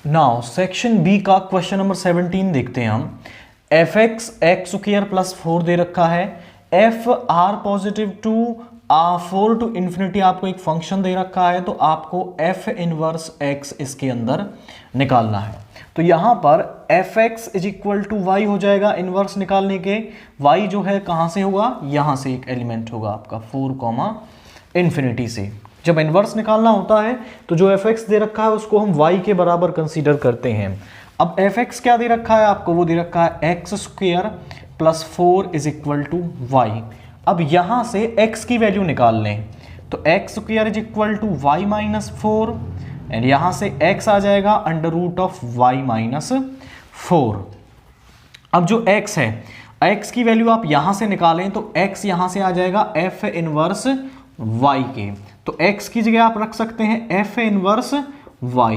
Now section B का question number 17 देखते हैं हम। F x x square plus 4 दे रखा है, f R positive to 4 to infinity आपको एक फंक्शन दे रखा है, तो आपको एफ इनवर्स एक्स इसके अंदर निकालना है। तो यहां पर f x is equal to y हो जाएगा इनवर्स निकालने के। वाई जो है कहां से होगा, यहां से एक एलिमेंट होगा आपका 4 इन्फिनिटी से। जब इनवर्स निकालना होता है तो जो एफ एक्स दे रखा है उसको हम y के बराबर कंसीडर करते हैं। अब एफ एक्स क्या दे रखा है आपको, वो दे रखा है x square plus 4 is equal to y. अब यहां से x की वैल्यू निकाल लें, तो x square is equal to y minus 4 and यहां से x आ जाएगा under root of y minus 4। अब जो x है, x की वैल्यू आप यहां से निकालें तो x यहां से आ जाएगा f इनवर्स y के, तो x की जगह आप रख सकते हैं f inverse y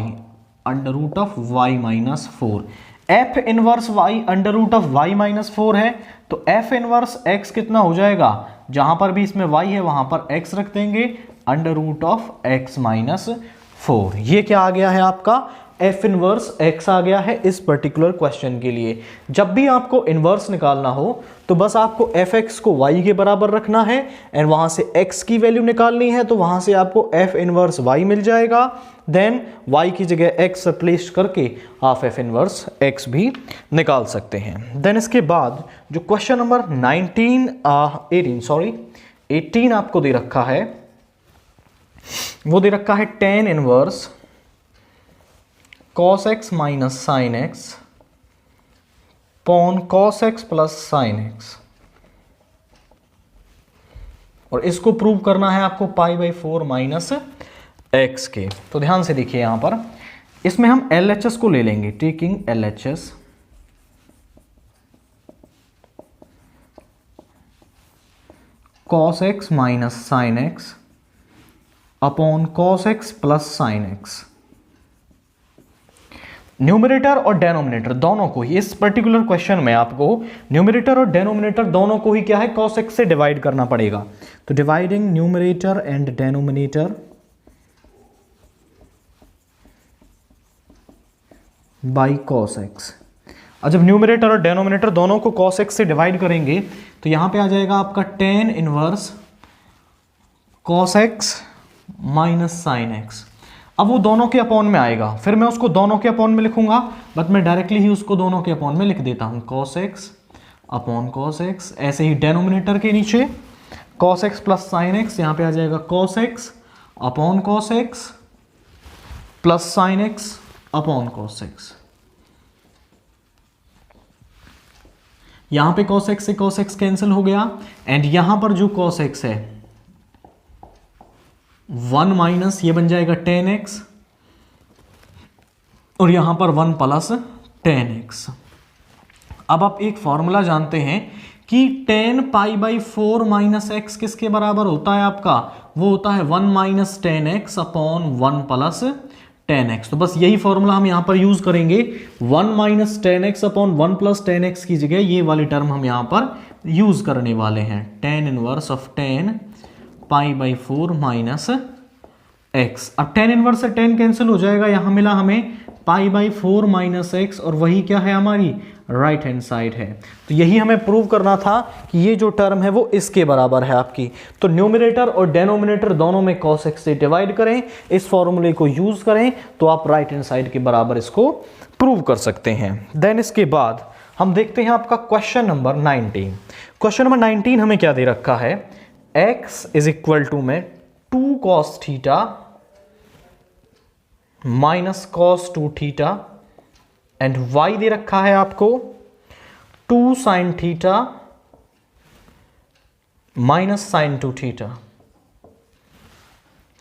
under root of y minus 4। f inverse y under root of y minus 4 है, तो f इनवर्स x कितना हो जाएगा, जहां पर भी इसमें y है वहां पर x रख देंगे under root of x minus 4। ये क्या आ गया है आपका, एफ इनवर्स एक्स आ गया है इस पर्टिकुलर क्वेश्चन के लिए। जब भी आपको इनवर्स निकालना हो तो बस आपको एफ एक्स को वाई के बराबर रखना है एंड वहां से एक्स की वैल्यू निकालनी है, तो वहां से आपको एफ इनवर्स वाई मिल जाएगा। देन वाई की जगह एक्स रिप्लेस करके आप एफ इनवर्स एक्स भी निकाल सकते हैं। देन इसके बाद जो क्वेश्चन नंबर 18 आपको दे रखा है, वो दे रखा है tan inverse cos x minus sine x upon cos x plus sine x, और इसको प्रूव करना है आपको पाई बाई 4 माइनस एक्स के। तो ध्यान से देखिए यहां पर, इसमें हम LHS को ले लेंगे, taking LHS cos x minus sine x upon cos x plus sine x. Numerator और डेनोमिनेटर दोनों को ही इस पर्टिकुलर क्वेश्चन में आपको न्यूमरेटर और डेनोमिनेटर दोनों को ही क्या है, cos x से डिवाइड करना पड़ेगा। तो dividing numerator and denominator by cos x। और जब न्यूमरेटर और डेनोमिनेटर दोनों को cos x से डिवाइड करेंगे तो यहां पे आ जाएगा आपका ten inverse cos x minus sine x. अब वो दोनों के अपॉन में आएगा, फिर मैं उसको दोनों के अपॉन में लिखूंगा, बट मैं डायरेक्टली ही उसको दोनों के अपॉन में लिख देता हूं, cos x upon cos x। ऐसे ही डेनोमिनेटर के नीचे cos x plus sine x, यहां पे आ जाएगा cos x upon cos x plus sine x upon cos x। यहां पे cos x से cos x कैंसिल हो गया एंड यहां पर जो cos x है 1 माइनस ये बन जाएगा tan x और यहां पर 1 प्लस tan x। अब आप एक फॉर्मूला जानते हैं कि tan pi by 4 minus x किसके बराबर होता है आपका, वो होता है 1 minus tan x upon 1 plus tan x। तो बस यही फॉर्मूला हम यहां पर यूज करेंगे, 1 minus tan x upon 1 plus tan x की जगह ये वाली टर्म हम यहां पर यूज करने वाले हैं, tan inverse of tan pi by 4 minus x. अब tan इनवर्स से tan कैंसिल हो जाएगा, यहां मिला हमें पाई बाई 4 माइनस एक्स और वही क्या है हमारी राइट हैंड साइड है। तो यही हमें प्रूव करना था कि ये जो टर्म है वो इसके बराबर है आपकी। तो न्यूमरेटर और डेनोमिनेटर दोनों में cos x से डिवाइड करें, इस फॉर्मूले को यूज करें तो आप राइट हैंड साइड के बराबर इसको प्रूव कर सकते हैं। देन इसके बाद हम देखते हैं आपका क्वेश्चन नंबर 19। क्वेश्चन नंबर 19 हमें क्या दे रखा है, x इज इक्वल टू में 2 cos theta minus cos 2 theta and y दे रखा है आपको 2 sine theta minus sine 2 theta.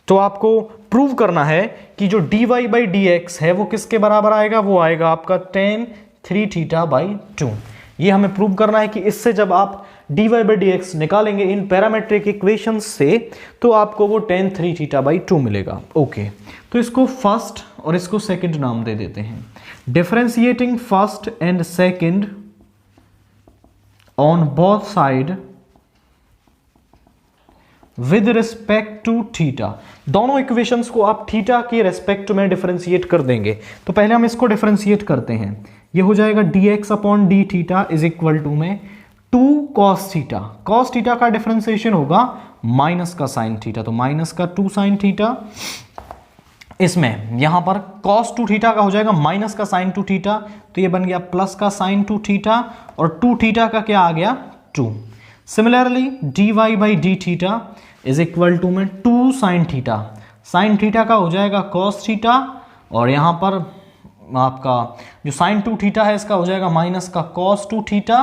तो आपको प्रूव करना है कि जो dy बाई डी एक्स है वो किसके बराबर आएगा, वो आएगा आपका tan 3 थीटा बाई 2। ये हमें प्रूव करना है कि इससे जब आप dy बाई डी एक्स निकालेंगे इन पैरामेट्रिक इक्वेशन से तो आपको वो tan 3 थीटा बाई 2 मिलेगा। ओके, तो इसको फर्स्ट और इसको सेकंड नाम दे देते हैं। Differentiating first and second on both side with respect to theta. दोनों इक्वेशंस को आप थीटा के रेस्पेक्ट में डिफरेंशिएट कर देंगे। तो पहले हम इसको डिफरेंशिएट करते हैं। ये हो जाएगा dx upon D theta is equal to में 2 cos थीटा। cos थीटा का डिफरेंशिएशन होगा माइनस का साइन थीटा, तो माइनस का 2 साइन थीटा। इसमें यहां पर cos 2 थीटा का हो जाएगा माइनस का साइन 2 थीटा, तो ये बन गया प्लस का साइन 2 थीटा, और 2 थीटा का क्या आ गया 2। Similarly dy by D theta is equal to में 2 साइन थीटा। साइन थीटा का हो जाएगा cos थीटा, और यहां पर आपका जो साइन 2 थीटा है इसका हो जाएगा माइनस का cos 2 थीटा,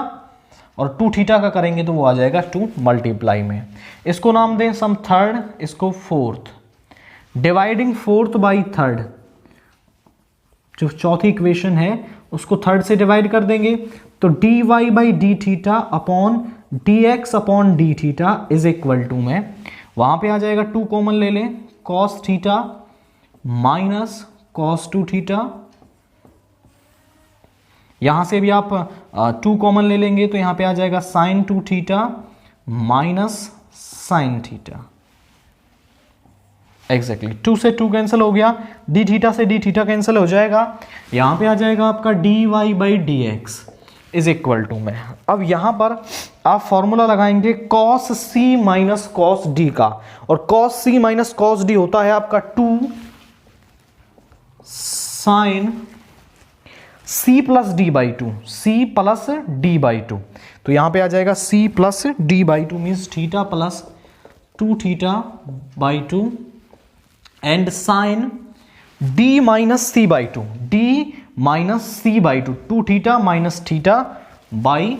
और 2 थीटा का करेंगे तो वो आ जाएगा 2 मल्टीप्लाई में। इसको नाम दें सम थर्ड, इसको fourth. Dividing fourth by third, जो चौथी इक्वेशन है उसको थर्ड से डिवाइड कर देंगे, तो dy by D theta upon dx upon D theta is equal to में, वहां पे आ जाएगा 2 कॉमन ले लें, cos theta minus cos 2 theta. यहां से भी आप 2 कॉमन ले लेंगे तो यहां पे आ जाएगा sin 2 theta minus sin theta. Exactly 2 से 2 कैंसिल हो गया, डी थीटा से डी थीटा कैंसिल हो जाएगा। यहां पे आ जाएगा आपका dy by D x is equal to में। अब यहां पर आप फॉर्मूला लगाएंगे cos c minus cos d का, और cos c minus cos d होता है आपका 2 sine c plus D by two, C plus D by two. तो यहां पे आ जाएगा c plus D by two means theta plus 2 theta by 2 and sine d minus C by two, D minus C by two, 2 theta minus theta by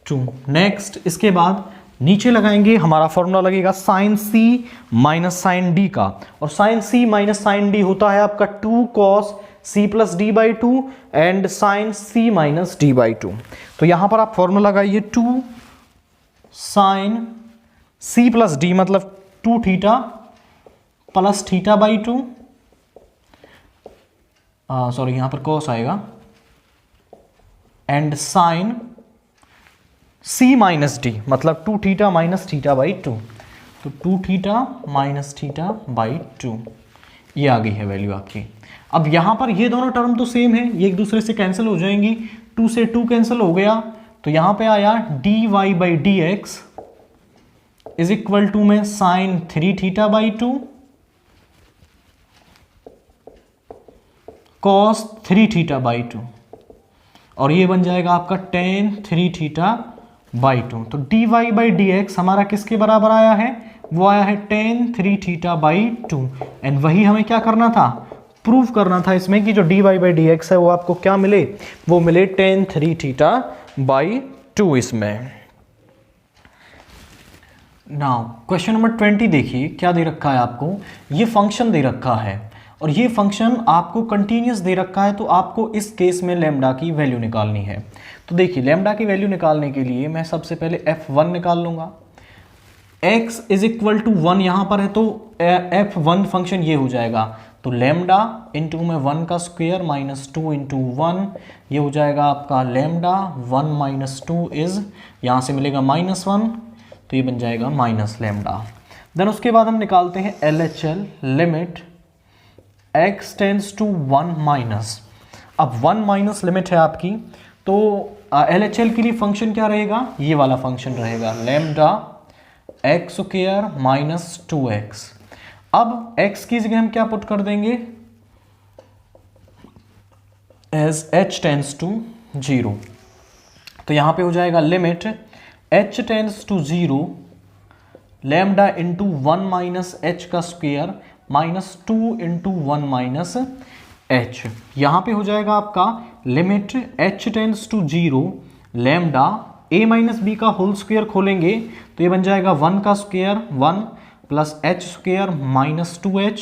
2। Next इसके बाद नीचे लगाएंगे, हमारा फॉर्मूला लगेगा sine c minus sine d का, और साइन c minus sine d होता है आपका 2 cos c plus D by two and sine c minus D by two. तो यहां पर आप फॉर्मूला लगाइए 2 साइन c प्लस डी मतलब 2 theta plus theta by 2, sorry यहां पर cos आएगा, and sine c minus d मतलब 2 थीटा माइनस थीटा बाई 2, तो 2 थीटा माइनस थीटा बाई 2, ये आ गई है वैल्यू आपकी। अब यहां पर ये दोनों टर्म तो सेम है, ये एक दूसरे से कैंसिल हो जाएंगी, 2 से 2 कैंसिल हो गया, तो यहां पे आया dy by D x is equal to में sine 3 theta by 2 cos 3 theta by 2, और ये बन जाएगा आपका tan 3 थीटा बाई 2। तो dy बाई डी एक्स हमारा किसके बराबर आया है, वो आया है tan 3 थीटा बाई 2, एंड वही हमें क्या करना था, प्रूव करना था इसमें कि जो dy बाई डी एक्स है वो आपको क्या मिले, वो मिले tan 3 थीटा बाई 2 इसमें। नाउ क्वेश्चन नंबर 20 देखिए, क्या दे रखा है आपको, ये फंक्शन दे रखा है, और ये फंक्शन आपको कंटिन्यूस दे रखा है, तो आपको इस केस में लैम्डा की वैल्यू निकालनी है। तो देखिए लैम्डा की वैल्यू निकालने के लिए मैं सबसे पहले f1 निकाल लूंगा, x इज इक्वल टू 1 यहां पर है, तो f1 फंक्शन ये हो जाएगा, तो लैम्डा इंटू में 1 का स्क्वायर माइनस 2 इंटू 1, ये हो जाएगा आपका लैम्डा 1 माइनस 2 इज, यहां से मिलेगा -1, तो ये बन जाएगा माइनस लैम्डा। देन उसके बाद हम निकालते हैं LHL, limit x tends to 1 minus. अब 1 माइनस लिमिट है आपकी, तो LHL के लिए फंक्शन क्या रहेगा, ये वाला फंक्शन रहेगा lambda x square minus 2x। अब x की जगह हम क्या पुट कर देंगे, एज h टेंड्स टू 0, तो यहां पे हो जाएगा limit h tends to 0 lambda into 1 minus h का square minus 2 into 1 minus h। यहां पे हो जाएगा आपका limit h tends to 0 lambda a minus b का होल स्क्वायर खोलेंगे, तो ये बन जाएगा 1 का square 1 plus h square minus 2h,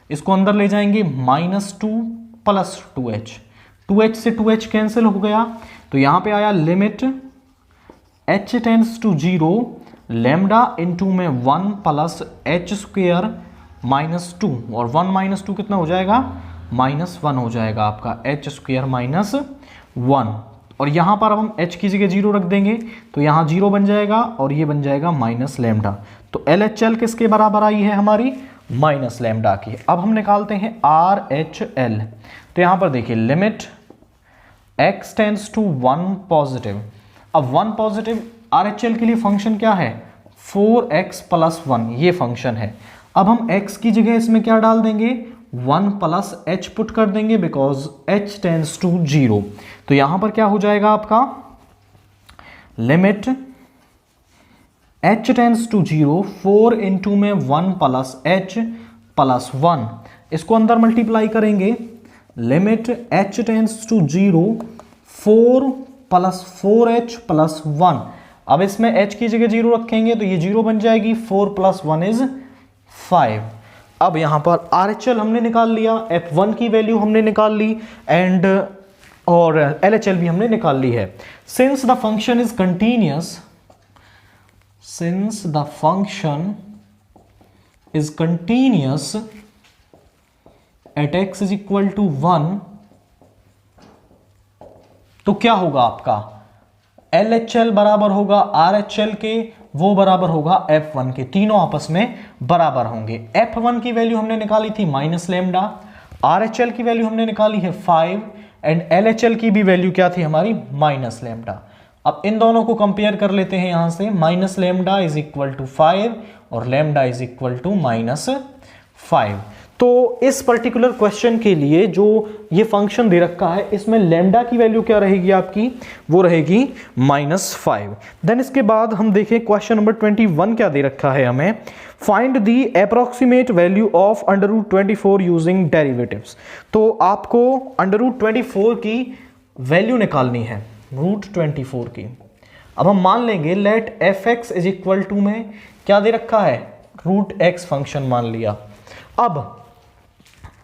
इसको अंदर ले जाएंगे माइनस 2 प्लस 2h, 2h से 2h कैंसिल हो गया, तो यहां पे आया limit h tends to 0 lambda into में 1 प्लस h स्क्वायर माइनस 2, और 1 माइनस 2 कितना हो जाएगा, -1 हो जाएगा आपका h स्क्वायर माइनस 1, और यहां पर अब हम h की जगह 0 रख देंगे तो यहां 0 बन जाएगा और ये बन जाएगा माइनस लैम्डा। तो LHL किसके बराबर आई है हमारी, माइनस लैम्डा की। अब हम निकालते हैं RHL। तो यहां पर देखिए limit x tends to 1 positive. अब 1 पॉजिटिव RHL के लिए फंक्शन क्या है, 4x प्लस 1 ये फंक्शन है। अब हम x की जगह इसमें क्या डाल देंगे, 1 प्लस h पुट कर देंगे बिकॉज h टेंड्स टू 0। तो यहां पर क्या हो जाएगा आपका, limit h tends to 0, 4 into में 1 प्लस h प्लस 1, इसको अंदर मल्टीप्लाई करेंगे, limit h tends to 0, 4 plus 4h plus 1। अब इसमें h की जगह 0 रखेंगे तो ये 0 बन जाएगी, 4 प्लस 1 इज 5। अब यहां पर RHL हमने निकाल लिया, F1 की वैल्यू हमने निकाल ली एंड और LHL भी हमने निकाल ली है। Since the function is continuous, since the function is continuous at x is equal to 1, तो क्या होगा आपका, LHL बराबर होगा RHL के, वो बराबर होगा F1 के, तीनों आपस में बराबर होंगे। F1 की वैल्यू हमने निकाली थी माइनस लैम्डा, RHL की वैल्यू हमने निकाली है 5 एंड LHL की भी वैल्यू क्या थी हमारी, माइनस लैम्डा। अब इन दोनों को कंपेयर कर लेते हैं यहां से, minus lambda is equal to 5 और lambda is equal to minus 5। तो इस पर्टिकुलर क्वेश्चन के लिए जो ये फंक्शन दे रखा है इसमें लैम्डा की वैल्यू क्या रहेगी आपकी, वो रहेगी -5। देन इसके बाद हम देखें क्वेश्चन नंबर 21 क्या दे रखा है हमें, find the approximate value of √24 using derivatives. तो आपको √24 की वैल्यू निकालनी है, √24 की। अब हम मान लेंगे let fx is equal to में क्या दे रखा है, √x फंक्शन मान लिया। अब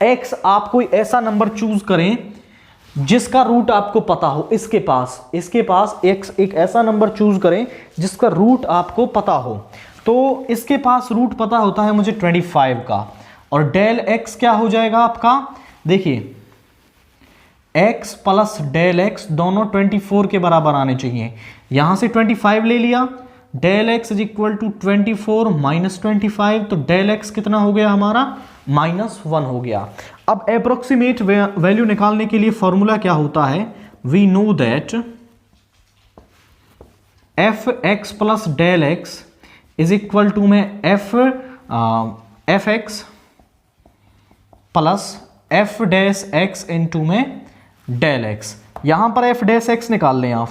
x आप कोई ऐसा नंबर चूज करें जिसका रूट आपको पता हो, इसके पास x एक ऐसा नंबर चूज करें जिसका रूट आपको पता हो। तो इसके पास रूट पता होता है मुझे 25 का, और डेल x क्या हो जाएगा आपका, देखिए x प्लस डेल x दोनों 24 के बराबर आने चाहिए। यहां से 25 ले लिया, del x is equal to 24 minus 25, तो डेल x कितना हो गया हमारा, -1 हो गया। अब अप्रोक्सीमेट वैल्यू निकालने के लिए फॉर्मूला क्या होता है, we know that fx plus del x is equal to में fx plus f dash x into में डेल x। यहां पर f डैश x निकाल लें आप,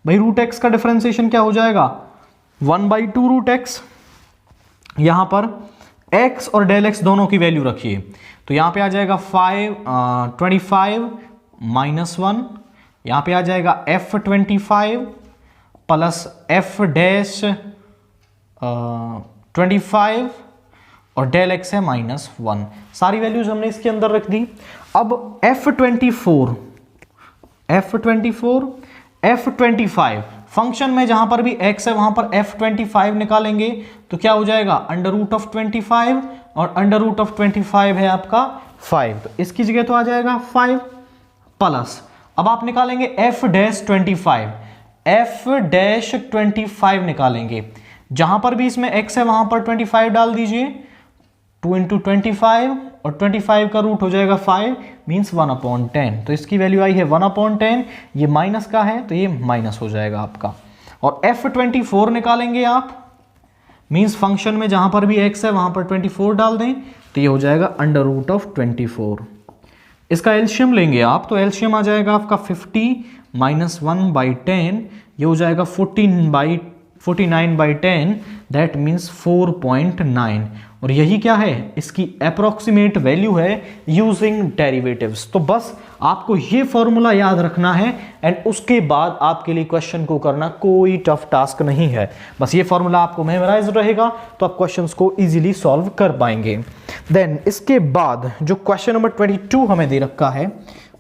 भाई रूट x का डिफरेंशिएशन क्या हो जाएगा, 1/2 रूट x। यहां पर x और डेल x दोनों की वैल्यू रखिए, तो यहां पे आ जाएगा 25 -1, यहां पे आ जाएगा f25 प्लस f डैश 25 और डेल x है -1। सारी वैल्यूज हमने इसके अंदर रख दी। अब f24 f25 फंक्शन में जहां पर भी x है वहां पर f25 निकालेंगे तो क्या हो जाएगा, √25 और √25 है आपका 5, तो इसकी जगह तो आ जाएगा 5 प्लस, अब आप निकालेंगे f डैश 25 निकालेंगे, जहां पर भी इसमें x है वहां पर 25 डाल दीजिए, 2 इंटू 25 और 25 का रूट हो जाएगा 5 मीन्स 1/10, तो इसकी वैल्यू आई है 1/10, ये माइनस का है तो ये माइनस हो जाएगा आपका। और f24 निकालेंगे आप, मीन्स फंक्शन में जहां पर भी x है वहां पर 24 डाल दें तो ये हो जाएगा √24। इसका एलसीएम लेंगे आप तो एलसीएम आ जाएगा आपका 50 -1/10, ये हो जाएगा 49/10, दैट मीन्स 4.9, और यही क्या है, इसकी अप्रोक्सीमेट वैल्यू है यूजिंग डेरिवेटिव्स। तो बस आपको ये फॉर्मूला याद रखना है एंड उसके बाद आपके लिए क्वेश्चन को करना कोई टफ टास्क नहीं है, बस ये फॉर्मूला आपको मेमोराइज रहेगा तो आप क्वेश्चंस को इजीली सॉल्व कर पाएंगे। देन इसके बाद जो क्वेश्चन नंबर 22 हमें दे रखा है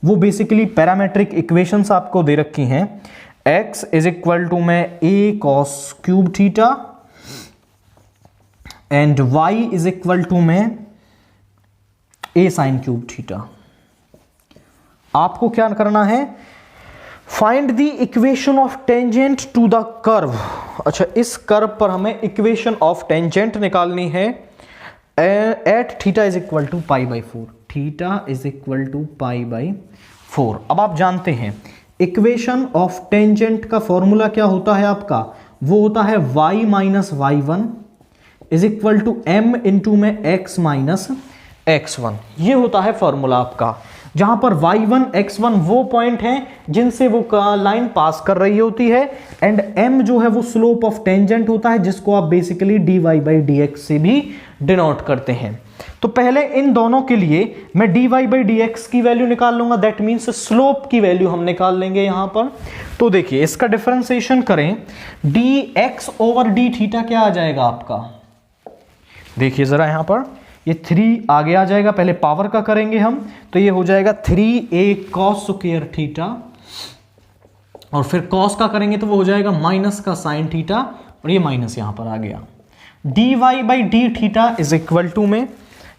वो बेसिकली पैरामेट्रिक इक्वेशंस आपको दे रखी हैं। x इज इक्वल टू में a cos cube theta and y is equal to में a sin क्यूब थीटा। आपको क्या करना है, find the equation of tangent to the curve. अच्छा, इस कर्व पर हमें इक्वेशन ऑफ टेंजेंट निकालनी है at theta is equal to pi by 4। Theta is equal to pi by 4। अब आप जानते हैं इक्वेशन ऑफ टेंजेंट का फॉर्मूला क्या होता है आपका, वो होता है y minus y one is equal to m into में x माइनस x1। ये होता है फॉर्मूला आपका, जहां पर y1 x1 वो पॉइंट है जिनसे वो लाइन पास कर रही होती है, एंड m जो है वो स्लोप ऑफ टेंजेंट होता है, जिसको आप बेसिकली dy बाई dx से भी डिनोट करते हैं। तो पहले इन दोनों के लिए मैं dy बाई dx की वैल्यू निकाल लूंगा, दैट मीन्स स्लोप की वैल्यू हम निकाल लेंगे यहां पर। तो देखिए इसका डिफरेंशिएशन करें, dx ओवर d थीटा क्या आ जाएगा आपका, देखिए जरा यहां पर ये 3 आगे आ जाएगा, पहले पावर का करेंगे हम, तो ये हो जाएगा 3a cos स्क्वायर थीटा, और फिर cos का करेंगे तो वो हो जाएगा माइनस का साइन थीटा, और ये माइनस यहां पर आ गया। dy by D theta is equal to में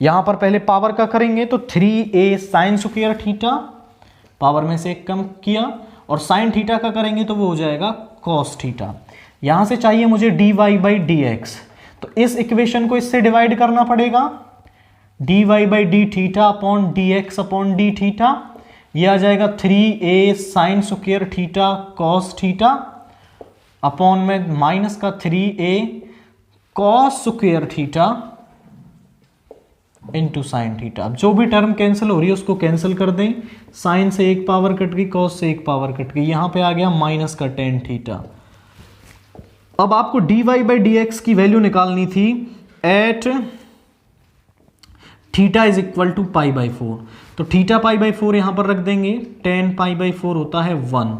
यहां पर पहले पावर का करेंगे तो 3a sine square theta, power में से एक कम किया, और साइन थीटा का करेंगे तो वो हो जाएगा cos थीटा। यहां से चाहिए मुझे dy बाई dx, तो इस इक्वेशन को इससे डिवाइड करना पड़ेगा, dy by D theta upon dx upon D theta, ये आ जाएगा 3a sine square theta cos theta upon में माइनस का 3a cos square theta into sine theta. अब जो भी टर्म कैंसिल हो रही है उसको कैंसिल कर दें, साइन से एक पावर कट गई, cos से एक पावर कट गई, यहां पे आ गया माइनस का tan थीटा। अब आपको dy बाई dx की वैल्यू निकालनी थी at theta is equal to pi by 4, तो थीटा पाई बाई 4 यहां पर रख देंगे, tan पाई बाई 4 होता है 1,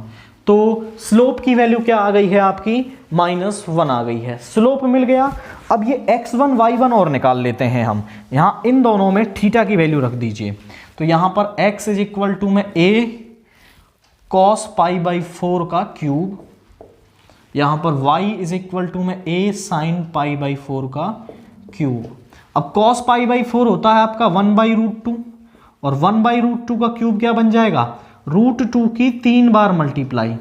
तो स्लोप की वैल्यू क्या आ गई है आपकी, -1 आ गई है, स्लोप मिल गया। अब ये x1 y1 और निकाल लेते हैं हम, यहां इन दोनों में थीटा की वैल्यू रख दीजिए, तो यहां पर x इज इक्वल टू में a cos पाई बाई 4 का क्यूब, यहां पर y इज इक्वल टू में a साइन पाई बाई 4 का क्यूब। अब cos पाई बाई 4 होता है आपका 1/√2, और 1/√2 का क्यूब क्या बन जाएगा, √2 की 3 बार मल्टीप्लाई,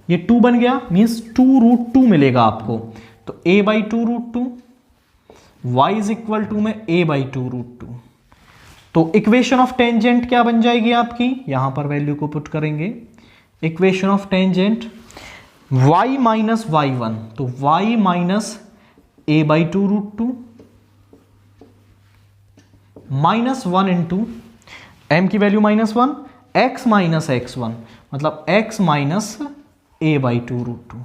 ये 2 बन गया, मीन्स 2√2 मिलेगा आपको, तो a/2√2, y is equal to में a/2√2। तो इक्वेशन ऑफ टेंजेंट क्या बन जाएगी आपकी, यहां पर वैल्यू को पुट करेंगे, equation of tangent y minus y1, तो y minus a/2√2 -1 into m की वैल्यू -1, x माइनस x1 मतलब x माइनस a/2√2।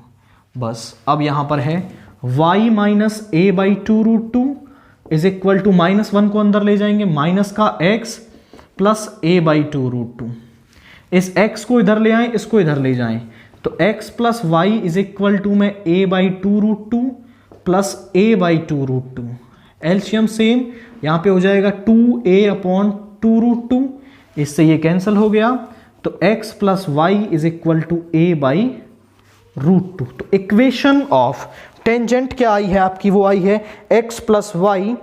बस अब यहां पर है y minus a/2√2 is equal to -1 को अंदर ले जाएंगे, माइनस का x प्लस a/2√2, इस x को इधर ले आए, इसको इधर ले जाएं, तो x plus y is equal to में a/2√2 plus a/2√2, LCM same यहां पे हो जाएगा 2a अपॉन 2√2, इससे ये कैंसिल हो गया, तो x plus y is equal to a/√2। तो इक्वेशन ऑफ टेंजेंट क्या आई है आपकी, वो आई है x plus y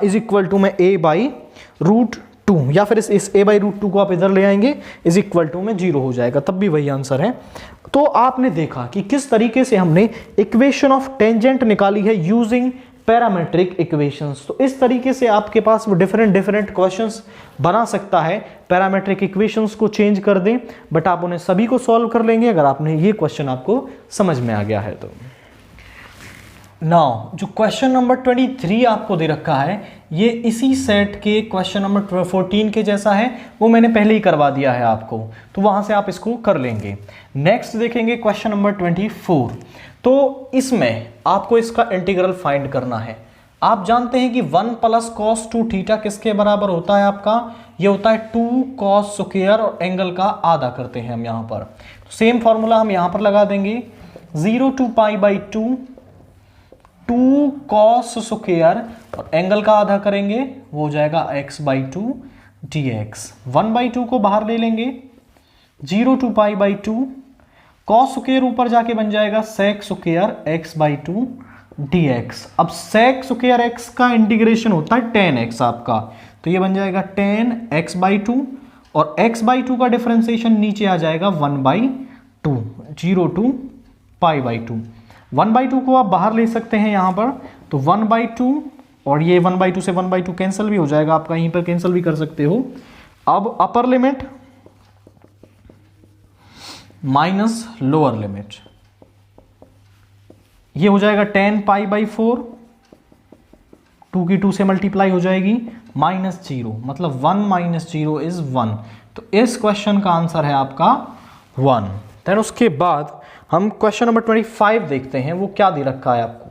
is equal to में a/√2, या फिर इस a/√2 को आप इधर ले आएंगे, इज इक्वल टू में 0 हो जाएगा, तब भी वही आंसर है। तो आपने देखा कि किस तरीके से हमने इक्वेशन ऑफ टेंजेंट निकाली है यूजिंग पैरामेट्रिक इक्वेशंस। तो इस तरीके से आपके पास वो डिफरेंट क्वेश्चंस बना सकता है, पैरामेट्रिक इक्वेशंस को चेंज कर दें, बट आप उन्हें सभी को सॉल्व कर लेंगे अगर आपने ये क्वेश्चन आपको समझ में आ गया है तो। नाउ जो क्वेश्चन नंबर 23 आपको दे रखा है, ये इसी सेट के क्वेश्चन नंबर 14 के जैसा है, वो मैंने पहले ही करवा दिया है आपको, तो वहां से आप इसको कर लेंगे। नेक्स्ट देखेंगे क्वेश्चन नंबर 24। तो इसमें आपको इसका इंटीग्रल फाइंड करना है। आप जानते हैं कि 1 प्लस cos 2 थीटा किसके बराबर होता है आपका, ये होता है 2 cos स्क्वायर, और एंगल का आधा करते हैं हम यहां पर, सेम फॉर्मूला हम यहां पर लगा देंगे, 0 to π/2 2 cos स्क्वायर और एंगल का आधा करेंगे, वो हो जाएगा x/2 dx। 1/2 को बाहर ले लेंगे, 0 to π/2 cos स्क्वायर ऊपर जाके बन जाएगा sec स्क्वायर x/2 dx। अब sec स्क्वायर x का इंटीग्रेशन होता है tan x आपका, तो ये बन जाएगा tan x/2, और x/2 का डिफरेंशिएशन नीचे आ जाएगा 1/2, 0 to π/2। 1/2 को आप बाहर ले सकते हैं यहां पर, तो 1/2 और ये 1/2 से 1/2 कैंसिल भी हो जाएगा आपका, यहीं पर कैंसिल भी कर सकते हो। अब upper limit minus lower limit, ये हो जाएगा 10π/4, 2 की 2 से मल्टीप्लाई हो जाएगी, -0, मतलब 1 - 0 इज 1। तो इस क्वेश्चन का आंसर है आपका 1। देन उसके बाद हम क्वेश्चन नंबर 25 देखते हैं, वो क्या दे रखा है आपको,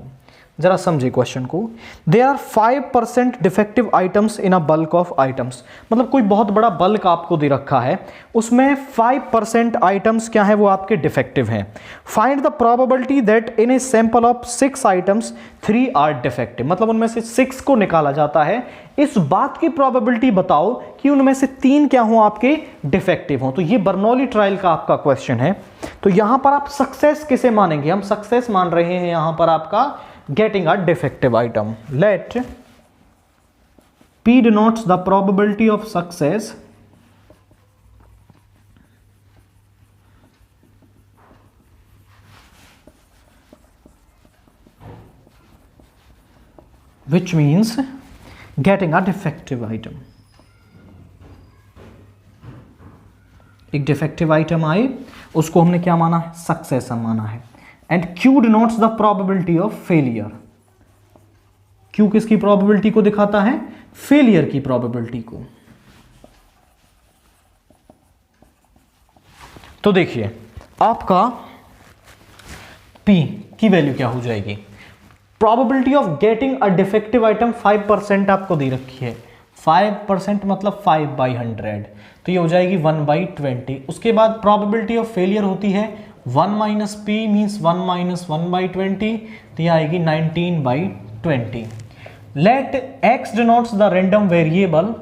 जरा समझे क्वेश्चन को। There are 5% defective items in a bulk of items, मतलब कोई बहुत बड़ा बल्क आपको दे रखा है, उसमें 5% आइटम्स क्या है, वो आपके डिफेक्टिव हैं। Find the probability that in a sample of 6 items 3 are defective, मतलब उनमें से 6 को निकाला जाता है, इस बात की प्रोबेबिलिटी बताओ कि उनमें से 3 क्या हो आपके डिफेक्टिव हो। तो ये बर्नौली ट्रायल का आपका क्वेश्चन है। तो यहां पर आप सक्सेस किसे मानेंगे, हम सक्सेस मान रहे हैं यहां पर आपका getting a defective item. Let P denotes the probability of success which means getting a defective item. एक डिफेक्टिव आइटम आए, उसको हमने क्या माना है, सक्सेस हम माना है। And Q denotes the probability of failure. Q किसकी प्रोबेबिलिटी को दिखाता है, फेलियर की प्रोबेबिलिटी को। तो देखिए आपका P की वैल्यू क्या हो जाएगी, probability of getting a defective item 5% आपको दे रखी है, 5% मतलब 5/100, तो ये हो जाएगी 1/20। उसके बाद प्रोबेबिलिटी ऑफ फेलियर होती है 1 - P मीन्स 1 - 1/20, तो ये आएगी 19/20। Let X denotes the random variable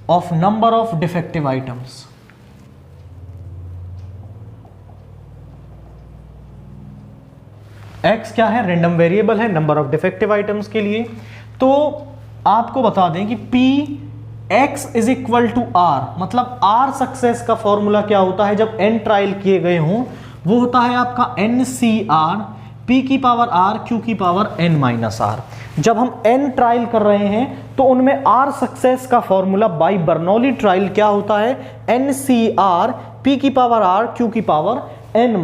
of number of defective items. X क्या है, रैंडम वेरिएबल है नंबर ऑफ डिफेक्टिव आइटम्स के लिए। तो आपको बता दें कि Px is equal to R, मतलब R सक्सेस का फॉर्मूला क्या होता है जब n ट्रायल किए गए हों, वो होता है आपका NCR P की पावर R Q की पावर n - R। जब हम n ट्रायल कर रहे हैं तो उनमें R सक्सेस का फॉर्मूला बाय बर्नौली ट्रायल क्या होता है, NCR P की पावर R Q की पावर n -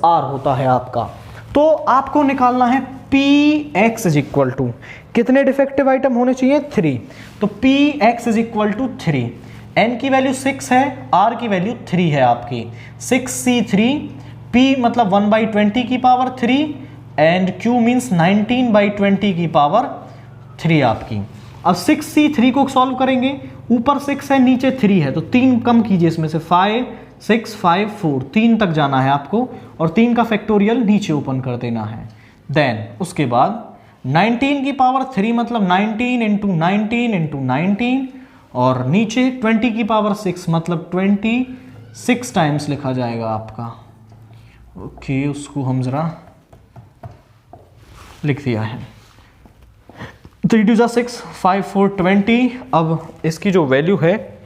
R होता है आपका। तो आपको निकालना है Px इज इक्वल टू कितने डिफेक्टिव आइटम होने चाहिए, 3। तो Px is equal to 3, n की वैल्यू 6 है, R की वैल्यू 3 है आपकी, 6C3, P मतलब 1/20 की पावर 3 एंड Q मीन्स 19/20 की पावर 3 आपकी। अब 6C3 को सॉल्व करेंगे, ऊपर 6 है नीचे 3 है, तो 3 कम कीजिए इसमें से, 5 6 5 4, 3 तक जाना है आपको, और 3 का फैक्टोरियल नीचे ओपन कर देना है। देन उसके बाद 19 की पावर 3 मतलब 19 × 19 × 19, और नीचे 20 की पावर 6 मतलब 26 टाइम्स लिखा जाएगा आपका। ओके, उसको हम जरा लिख दिया है, 3 2 6 5 4 20। अब इसकी जो वैल्यू है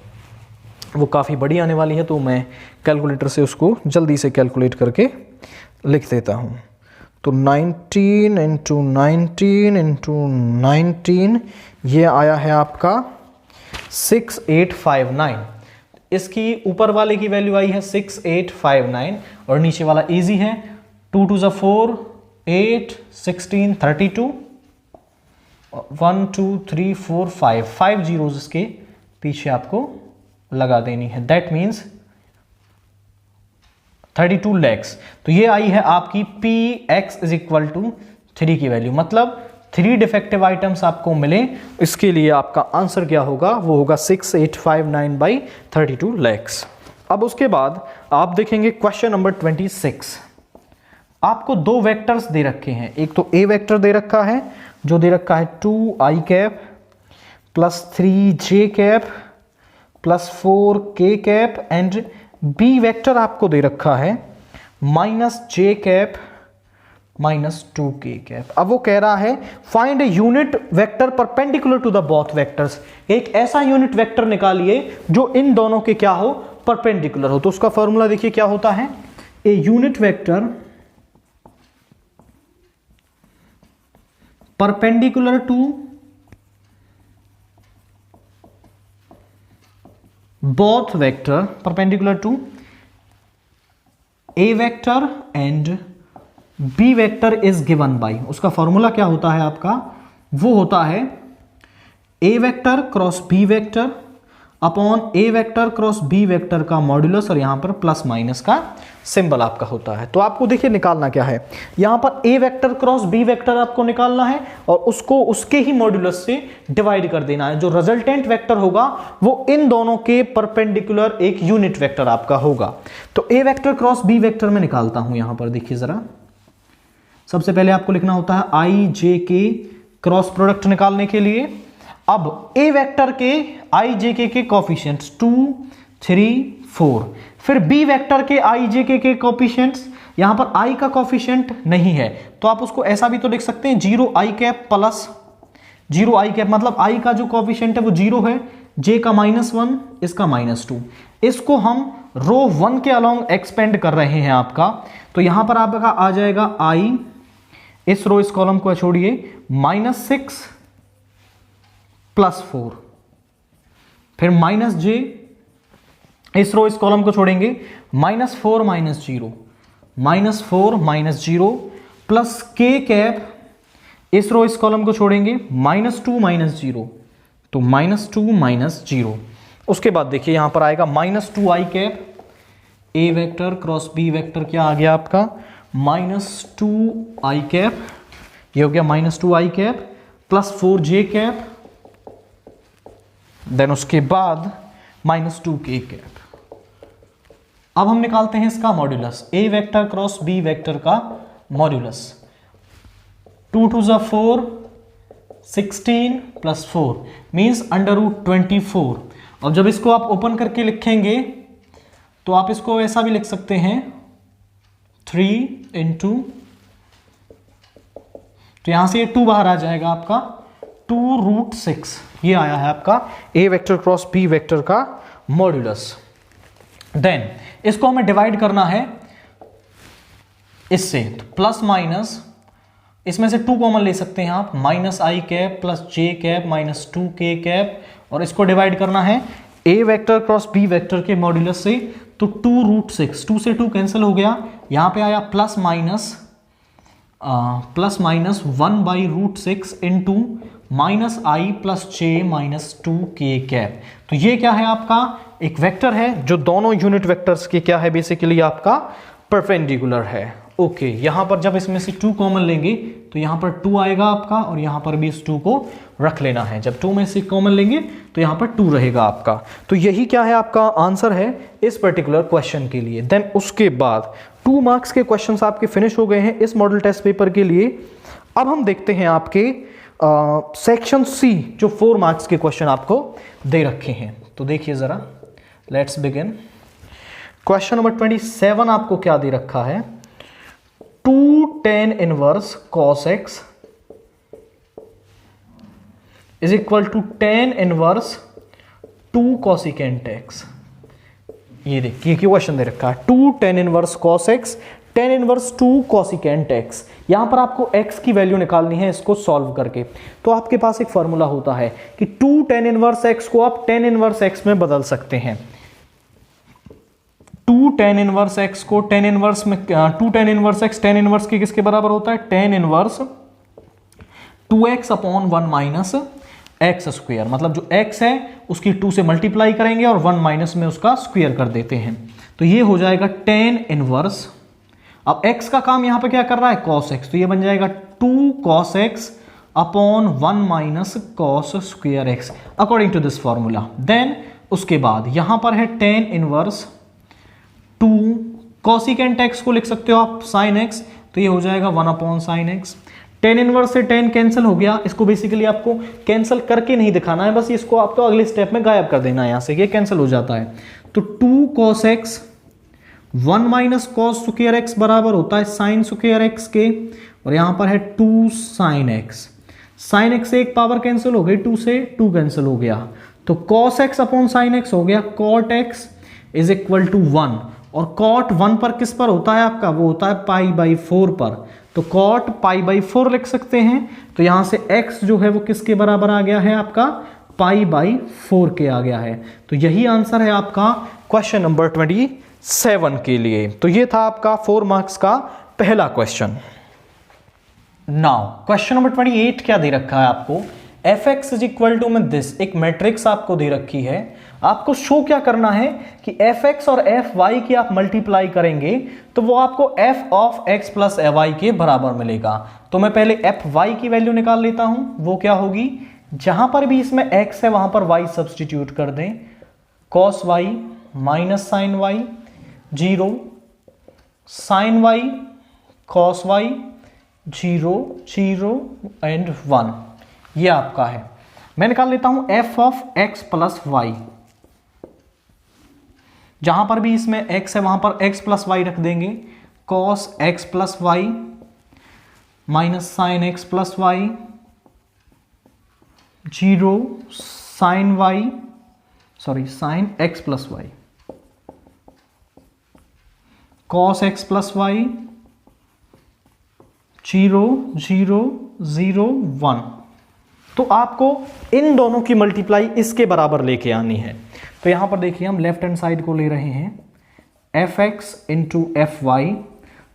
वो काफ़ी बड़ी आने वाली है, तो मैं कैलकुलेटर से उसको जल्दी से कैलकुलेट करके लिख देता हूँ। तो 19 × 19 × 19 ये आया है आपका 6859। इसकी ऊपर वाले की वैल्यू आई है 6859, और नीचे वाला इजी है, 2 2 4 8 16 32, 1 2 3 4 5 जीरोस इसके पीछे आपको लगा देनी है। That means 32 lakhs। तो ये आई है आपकी Px इज इक्वल टू 3 की वैल्यू, मतलब 3 डिफेक्टिव आइटम्स आपको मिले। इसके लिए आपका आंसर क्या होगा, वो होगा 6859/32 lakhs। अब उसके बाद आप देखेंगे क्वेश्चन नंबर 26। आपको 2 वेक्टर्स दे रखे हैं, एक तो A वेक्टर दे रखा है जो दे रखा है 2i cap plus 3j cap plus 4k cap, and B vector आपको दे रखा है -j cap minus 2k cap. अब वो कह रहा है find a unit vector perpendicular to the both vectors, एक ऐसा यूनिट वेक्टर निकालिए जो इन दोनों के क्या हो, परपेंडिकुलर हो। तो उसका फॉर्मूला देखिए क्या होता है, A unit vector perpendicular to both vector, perpendicular to A vector and B vector is given by, उसका फॉर्मूला क्या होता है आपका, वो होता है A vector cross B vector upon A vector cross B vector का मॉड्यूलस, और यहां पर प्लस माइनस का सिंबल आपका होता है। तो आपको देखिए निकालना क्या है, यहां पर ए वेक्टर क्रॉस बी वेक्टर आपको निकालना है और उसको उसके ही मॉड्यूलस से डिवाइड कर देना है। जो रिजल्टेंट वेक्टर होगा वो इन दोनों के परपेंडिकुलर एक यूनिट वेक्टर आपका होगा। तो ए वेक्टर क्रॉस बी वेक्टर में निकालता हूं, यहां पर देखिए जरा, सबसे पहले आपको लिखना होता है आई जे के क्रॉस प्रोडक्ट निकालने के लिए। अब ए वेक्टर के आई जे के कोफिशिएंट्स 2 3 4, फिर बी वेक्टर के आई जे के कोफिशिएंट्स, यहां पर आई का कोफिशिएंट नहीं है तो आप उसको ऐसा भी तो लिख सकते हैं 0 आई कैप प्लस 0 आई कैप, मतलब आई का जो कोफिशिएंट है वो 0 है, जे का -1, इसका -2। इसको हम रो 1 के अलोंग एक्सपेंड कर रहे हैं आपका, तो यहां पर आपका आ जाएगा आई, इस रो इस कॉलम को छोड़िए, -6 + 4, फिर -j, इस रो इस कॉलम को छोड़ेंगे, -4 - 0, -4 - 0 प्लस k कैप, इस रो इस कॉलम को छोड़ेंगे, -2 - 0, तो -2 - 0। उसके बाद देखिए यहां पर आएगा -2 आई कैप, ए वेक्टर क्रॉस बी वेक्टर क्या आ गया आपका, -2 आई कैप, ये हो गया -2 आई कैप प्लस 4 जे कैप, देन उसके बाद -2 k कैप। अब हम निकालते हैं इसका मॉड्यूलस, ए वेक्टर क्रॉस बी वेक्टर का मॉड्यूलस, 2 2 = 4, 16 + 4 मीन्स √24। और जब इसको आप ओपन करके लिखेंगे तो आप इसको ऐसा भी लिख सकते हैं 3 × तो यहां से ये 2 बाहर आ जाएगा आपका, 2√6, ये आया है आपका ए वेक्टर क्रॉस बी वेक्टर का मॉड्यूलस। देन इसको हमें डिवाइड करना है इससे, तो प्लस माइनस, इसमें से 2 कॉमन ले सकते हैं आप, -i cap plus j cap -2k cap, और इसको डिवाइड करना है A vector cross B vector के मॉड्यूलस से, तो 2√6, 2 से 2 कैंसिल हो गया, यहां पे आया plus minus 1/√6 into -i plus j -2k cap. तो ये क्या है आपका, एक वेक्टर है जो दोनों यूनिट वेक्टर्स के क्या है, बेसिकली आपका परपेंडिकुलर है। ओके, यहां पर जब इसमें से 2 कॉमन लेंगे तो यहां पर 2 आएगा आपका, और यहां पर भी इस 2 को रख लेना है। जब 2 में से कॉमन लेंगे तो यहां पर 2 रहेगा आपका। तो यही क्या है आपका आंसर है इस पर्टिकुलर क्वेश्चन के लिए। देन उसके बाद 2 मार्क्स के क्वेश्चंस आपके फिनिश हो गए हैं इस मॉडल टेस्ट पेपर के लिए। अब हम देखते हैं आपके सेक्शन सी, जो 4 मार्क्स के क्वेश्चन आपको दे रखे हैं। तो देखिए जरा, लेट्स बिगिन। क्वेश्चन नंबर 27 आपको क्या दे रखा है, 2 tan inverse cos x is equal to tan inverse 2 cosecant x। ये देखिए क्वेश्चन दे रखा है 2 tan inverse cos x, tan inverse 2 cosecant x। यहां पर आपको x की वैल्यू निकालनी है इसको सॉल्व करके। तो आपके पास एक फॉर्मूला होता है कि 2 tan इनवर्स x को आप tan इनवर्स x में बदल सकते हैं। 2 tan इनवर्स x को tan इनवर्स में 2 tan inverse x tan inverse के किसके बराबर होता है, tan inverse 2x/1 - x square, मतलब जो x है उसकी 2 से मल्टीप्लाई करेंगे और 1 माइनस में उसका स्क्वायर कर देते हैं। तो ये हो जाएगा tan इनवर्स, अब x का काम यहां पे क्या कर रहा है, cos x, तो ये बन जाएगा 2 cos x upon 1 - cos square x according to this formula. Then उसके बाद यहां पर है tan इनवर्स 2 cosecant x को लिख सकते हो आप sin x, तो ये हो जाएगा 1/sin x। tan इनवर्स से tan कैंसिल हो गया, इसको बेसिकली आपको कैंसिल करके नहीं दिखाना है, बस इसको आपको अगले स्टेप में गायब कर देना है, यहां से ये कैंसिल हो जाता है। तो 2 cos x 1 minus cos square x बराबर होता है साइन स्क्वायर एक्स के, और यहां पर है 2 साइन एक्स। साइन एक्स से एक पावर कैंसिल हो गई, 2 से 2 कैंसिल हो गया, तो cos x upon sine x हो गया cot x is equal to 1। और कॉट 1 पर किस पर होता है आपका, वो होता है पाई बाई 4 पर, तो कॉट पाई बाई 4 लिख सकते हैं। तो यहां से x जो है वो किसके बराबर आ गया है आपका, पाई बाई 4 के आ गया है। तो यही आंसर है आपका क्वेश्चन नंबर 27 के लिए। तो ये था आपका 4 मार्क्स का पहला क्वेश्चन। नाउ क्वेश्चन नंबर 28 क्या दे रखा है आपको, f x is equal to में दिस, एक मैट्रिक्स आपको दे रखी है, आपको शो क्या करना है कि एफ एक्स और एफ वाई की आप मल्टीप्लाई करेंगे तो वो आपको f of x plus a y के बराबर मिलेगा। तो मैं पहले एफ वाई की वैल्यू निकाल लेता हूं, वो क्या होगी, जहां पर भी इसमें एक्स है वहां पर वाई सब्सटीट्यूट कर दें, cos y minus sine y, 0 sine y cos y, 0 0 and 1, ये आपका है। मैं निकाल लेता हूं f of x plus y, जहां पर भी इसमें x है वहां पर x प्लस वाई रख देंगे, cos x plus Y minus sine x plus y, 0 sine y sine x plus y, cos x plus y, 0 0 0 1। तो आपको इन दोनों की मल्टीप्लाई इसके बराबर लेके आनी है। तो यहां पर देखिए हम लेफ्ट हैंड साइड को ले रहे हैं, f x into f y,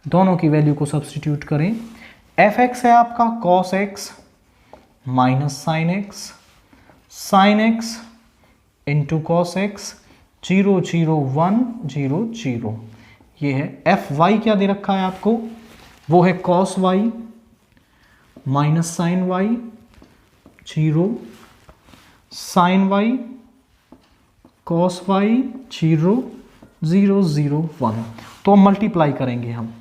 दोनों की वैल्यू को सब्सटीट्यूट करें। एफ एक्स है आपका cos x minus sine x into cos x, 0 0 1 0 0, ये है। एफ वाई क्या दे रखा है आपको, वो है cos y minus sine y, 0 sine y cos y, 0 0 0 1। तो हम मल्टीप्लाई करेंगे, हम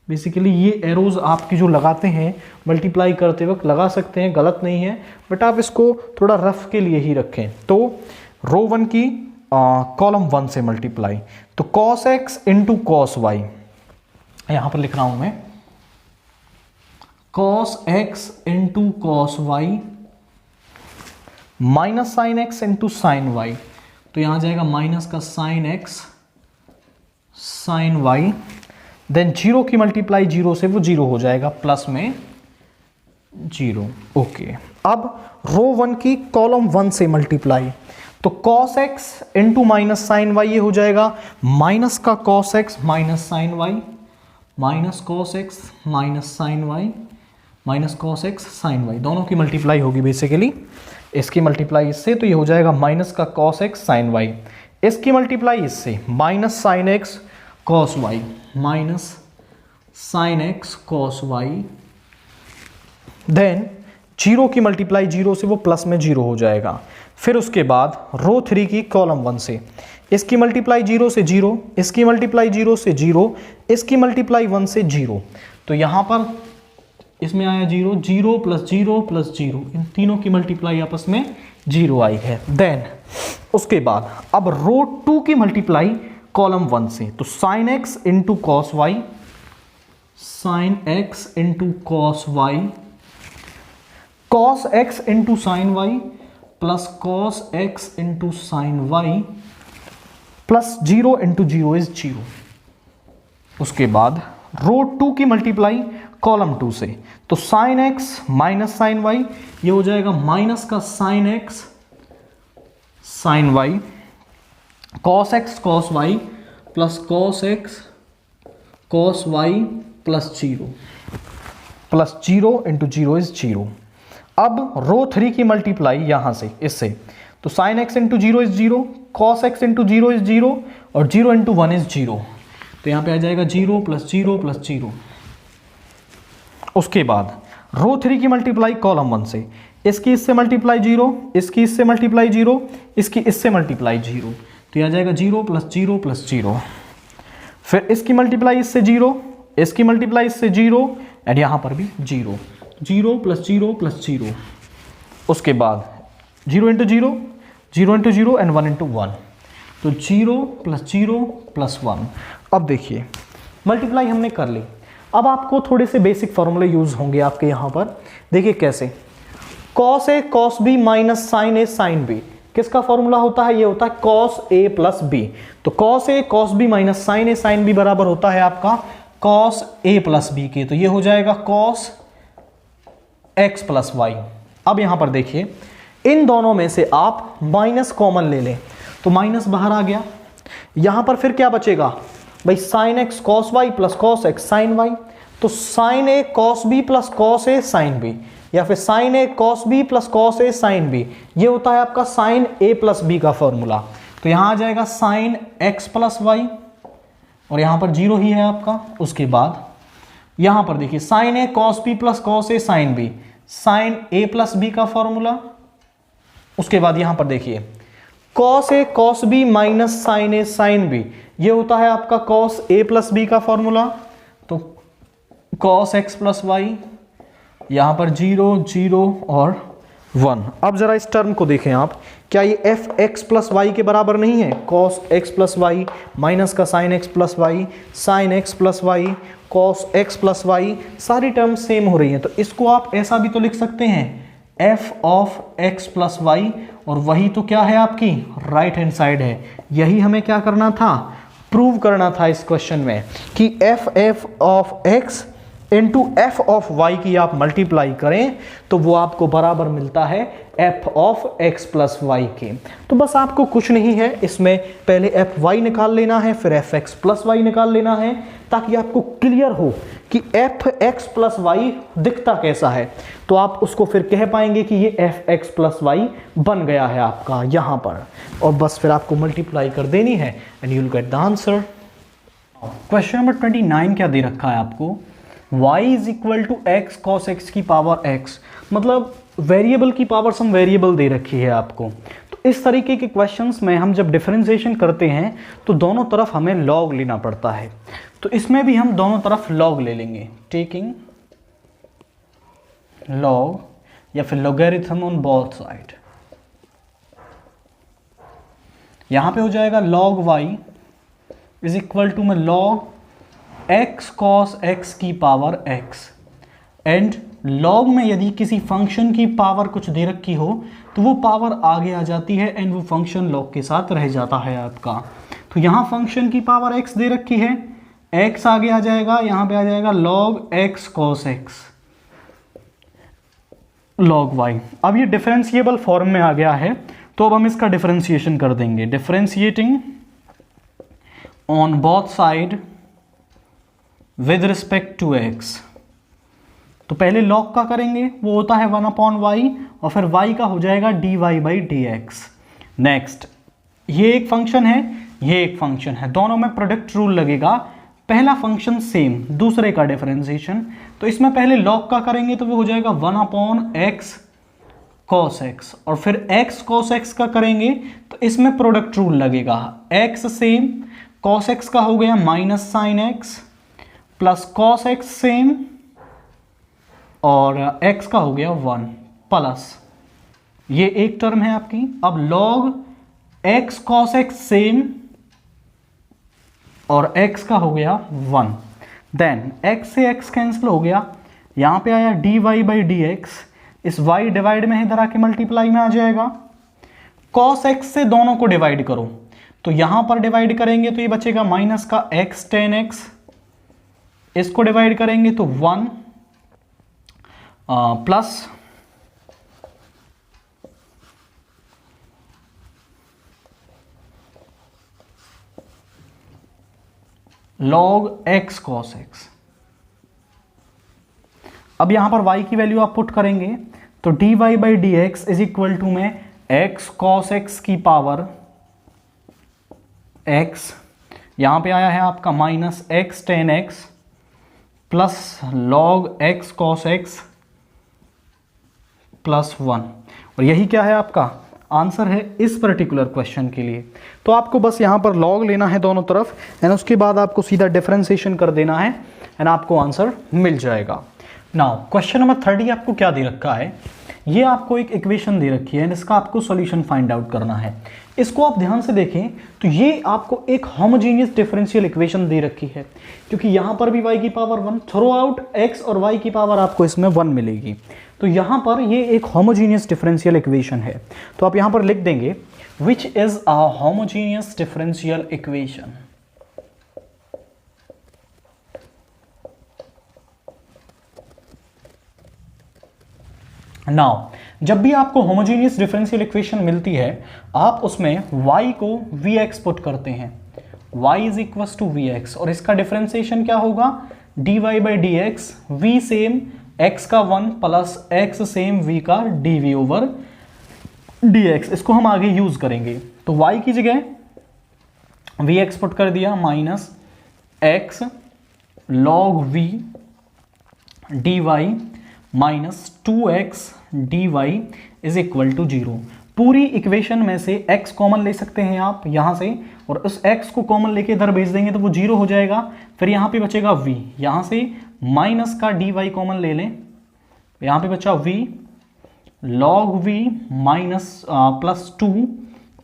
बेसिकली ये एरोज आपकी जो लगाते हैं मल्टीप्लाई करते वक्त लगा सकते हैं, गलत नहीं है, बट आप इसको थोड़ा रफ के लिए ही रखें। तो रो 1 की कॉलम 1 से मल्टीप्लाई, तो cos x into cos y, यहां पर लिख रहा हूं मैं cos x into cos y minus sine x into sine y, तो यहां जाएगा माइनस का sine x sine y, then 0 की मल्टीप्लाई 0 से वो 0 हो जाएगा, प्लस में 0। ओके, अब रो 1 की कॉलम 1 से मल्टीप्लाई, तो cos x into minus sine y, ये हो जाएगा माइनस का cos x minus sine y, minus cos x minus sine y, minus cos x sine y, दोनों की मल्टीप्लाई होगी बेसिकली, इसकी मल्टीप्लाई इससे, तो ये हो जाएगा माइनस का कॉस एक्स साइन वाई, इसकी मल्टीप्लाई इससे minus sine x cos y, minus sine x cos y, then 0 की मल्टीप्लाई 0 से वो प्लस में 0 हो जाएगा। फिर उसके बाद रो 3 की कॉलम 1 से, इसकी मल्टीप्लाई 0 से 0, इसकी मल्टीप्लाई 0 से 0, इसकी मल्टीप्लाई 1 से 0, तो यहां पर इसमें आया 0 0 प्लस 0 प्लस 0, इन तीनों की मल्टीप्लाई आपस में 0 आई है। देन उसके बाद अब रो 2 की मल्टीप्लाई कॉलम 1 से, तो sine x into cos y, sine x into cos y, cos x into sine y plus cos x into sine y, plus 0 into 0 is 0। उसके बाद रो 2 की मल्टीप्लाई कॉलम 2 से, तो sine x minus sine y, ये हो जाएगा minus का sine x sine y, cos x cos y plus cos x cos y plus 0 into 0 is 0। अब रो 3 की मल्टीप्लाई यहां से इससे, तो sine x into 0 is 0, cos x into 0 is 0, और 0 इंटू 1 इज 0, तो यहां पे आ जाएगा 0 प्लस 0 प्लस 0। उसके बाद रो 3 की मल्टीप्लाई कॉलम 1 से, इसकी इससे मल्टीप्लाई 0, इसकी इससे मल्टीप्लाई 0, इसकी इससे मल्टीप्लाई 0, तो यह आ जाएगा 0 प्लस 0 प्लस 0। फिर इसकी मल्टीप्लाई इससे 0, इसकी मल्टीप्लाई इससे 0, एंड यहां पर भी 0 0 प्लस 0 प्लस 0। उसके बाद 0 इंटू 0, 0 इंटू 0 एंड 1 इंटू 1, तो 0 प्लस 0 प्लस 1। अब देखिए मल्टीप्लाई हमने कर ली, अब आपको थोड़े से बेसिक फॉर्मूले यूज होंगे आपके यहाँ पर। देखिए कैसे, cos A cos B minus sign A sine B, किसका फॉर्मूला होता है? ये होता है कॉस ए प्लस बी। तो cos A cos B minus sign A sine B बराबर होता है आपका कॉस ए प्लस बी के। तो ये हो जाएगा कॉस एक्स प्लस वाई। अब यहां पर देखिए इन दोनों में से आप माइनस कॉमन ले लें, तो माइनस बाहर आ गया। यहां पर फिर क्या बचेगा भाई? Sine x cos y plus cos x sine y. तो sine a cos b plus cos a sine b, या फिर sine a cos b plus cos a sine b, ये होता है आपका साइन ए प्लस बी का formula. तो यहां आ जाएगा साइन एक्स प्लस वाई, और यहां पर जीरो ही है आपका। उसके बाद यहां पर देखिए sign a cos b plus cos a sine B, sign a plus b का फॉर्मूला। उसके बाद यहां पर देखिए cos A cos B minus sign A sine b, ये होता है आपका कॉस ए प्लस बी का फॉर्मूला। तो कॉस एक्स प्लस वाई, यहां पर 0 0 और 1। अब जरा इस टर्म को देखें आप, क्या ये एफ एक्स प्लस वाई के बराबर नहीं है? Cos X plus Y minus का sine x plus Y, sine x plus Y, cos X plus Y, सारी टर्म्स सेम हो रही हैं। तो इसको आप ऐसा भी तो लिख सकते हैं, f of x plus y, और वही तो क्या है आपकी राइट हैंड साइड है। यही हमें क्या करना था? प्रूव करना था इस क्वेश्चन में कि f of x into f of y की आप मल्टीप्लाई करें तो वो आपको बराबर मिलता है f of x plus y के। तो बस आपको कुछ नहीं है इसमें, पहले एफ वाई निकाल लेना है, फिर एफ एक्स प्लस वाई निकाल लेना है, ताकि आपको क्लियर हो कि एफ एक्स प्लस वाई दिखता कैसा है। तो आप उसको फिर कह पाएंगे कि ये एफ एक्स प्लस वाई बन गया है आपका यहां पर, और बस फिर आपको मल्टीप्लाई कर देनी है and you will get the answer. Question number 29 क्या दे रखा है आपको? y is equal to x cos x की पावर x, मतलब वेरिएबल की पावर सम वेरिएबल दे रखी है आपको। तो इस तरीके के क्वेश्चंस में हम जब डिफरेंशिएशन करते हैं तो दोनों तरफ हमें लॉग लेना पड़ता है। तो इसमें भी हम दोनों तरफ लॉग ले लेंगे, टेकिंग लॉग या फिर लॉगरिथम ऑन बोथ साइड। यहां पे हो जाएगा log y is equal to में log x cos x की पावर x, एंड log में यदि किसी फंक्शन की पावर कुछ दे रखी हो तो वो पावर आगे आ जाती है एंड वो फंक्शन log के साथ रह जाता है आपका। तो यहाँ फंक्शन की पावर x दे रखी है, x आगे आ जाएगा, यहाँ पे आ जाएगा log x cos x log y। अब ये डिफरेंशिएबल फॉर्म में आ गया है, तो अब हम इसका डिफरेंशिएशन कर देंगे। Differentiating on both side with respect to x, तो पहले log का करेंगे, वो होता है 1/y, और फिर y का हो जाएगा dy/dx। नेक्स्ट ये एक फंक्शन है, ये एक फंक्शन है, दोनों में प्रोडक्ट रूल लगेगा। पहला फंक्शन सेम, दूसरे का डिफरेंशिएशन, तो इसमें पहले log का करेंगे तो वो हो जाएगा 1/x cos x, और फिर x cos x का करेंगे तो इसमें प्रोडक्ट रूल लगेगा। x सेम, cos x का हो गया minus sine x, plus cos x same, और x का हो गया 1 प्लस, ये एक टर्म है आपकी। अब log x cos x same, और x का हो गया 1, देन x से x कैंसिल हो गया, यहां पे आया dy/dx, इस y डिवाइड में इधर आके मल्टीप्लाई में आ जाएगा। cos x से दोनों को डिवाइड करो, तो यहां पर डिवाइड करेंगे तो ये बचेगा माइनस का x tan x, इसको डिवाइड करेंगे तो 1 plus log x cos x। अब यहां पर y की वैल्यू आप पुट करेंगे तो dy/dx इज इक्वल टू में x cos x की पावर x, यहां पे आया है आपका minus x tan x plus log x cos x plus 1, और यही क्या है आपका आंसर है इस पर्टिकुलर क्वेश्चन के लिए। तो आपको बस यहाँ पर log लेना है दोनों तरफ एंड उसके बाद आपको सीधा डिफरेंशिएशन कर देना है एंड आपको आंसर मिल जाएगा। नाउ क्वेश्चन नंबर 30 आपको क्या दे रखा है? ये आपको एक इक्वेशन दे रखी है, इसका आपको सॉल्यूशन फाइंड आउट करना है। इसको आप ध्यान से देखें तो ये आपको एक होमोजेनियस डिफरेंशियल इक्वेशन दे रखी है, क्योंकि यहां पर भी y की पावर 1, थ्रू आउट x और y की पावर आपको इसमें 1 मिलेगी। तो यहां पर ये एक होमोजेनियस डिफरेंशियल इक्वेशन है। तो आप यहां पर लिख देंगे which is a homogeneous differential equation. Now जब भी आपको होमोजेनियस डिफरेंशियल इक्वेशन मिलती है, आप उसमें y को vx पुट करते हैं, y is equal to vx, और इसका डिफरेंशिएशन क्या होगा, dy by D x, v same x का 1 प्लस x सेम v का dv ओवर dx। इसको हम आगे यूज करेंगे। तो y की जगह vx पुट कर दिया, minus x log v dy minus 2x dy is equal to 0। पूरी इक्वेशन में से x कॉमन ले सकते हैं आप यहां से, और उस x को कॉमन लेके इधर भेज देंगे तो वो 0 हो जाएगा। फिर यहां पे बचेगा v, यहां से माइनस का dy कॉमन ले लें, यहां पे बचा v log v minus plus 2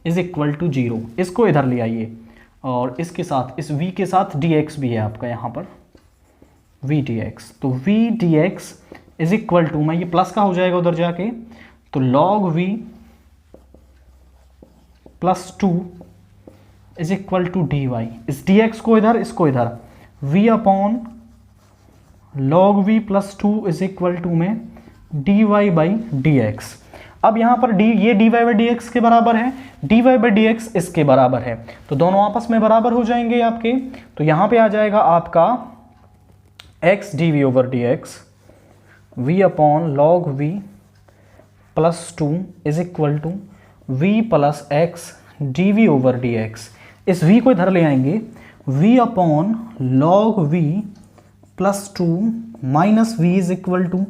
is equal to 0। इसको इधर ले आइए, और इसके साथ इस v के साथ dx भी है आपका यहां पर v dx। तो v dx is equal to, मैं ये प्लस का हो जाएगा उधर जाके, तो log v plus 2 is equal to dy। इस dx को इधर, इसको इधर, v upon log v plus 2 is equal to में dy बाई dx। अब यहां पर ये dy बाई dx के बराबर है, dy बाई dx इसके बराबर है, तो दोनों आपस में बराबर हो जाएंगे आपके। तो यहां पे आ जाएगा आपका x dv over dx, v upon log v plus 2 is equal to v plus x dv over dx। इस v को इधर ले आएंगे, v upon log v plus 2 minus v is equal to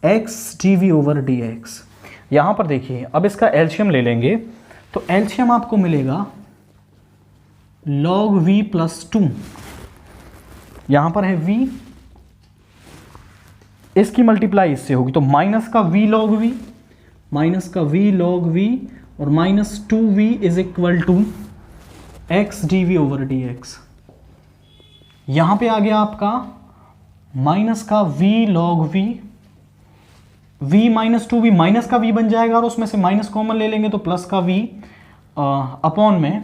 x dv over dx। यहां पर देखिए, अब इसका एलसीएम ले लेंगे, तो एलसीएम आपको मिलेगा log v प्लस 2, यहां पर है v, इसकी मल्टीप्लाई इससे होगी, तो माइनस का v log v, माइनस का v log v और minus 2v is equal to x dv over dx। यहां पे आ गया आपका माइनस का v log v, v minus 2v, minus का v बन जाएगा और उसमें से माइनस कॉमन ले लेंगे तो प्लस का v अपॉन में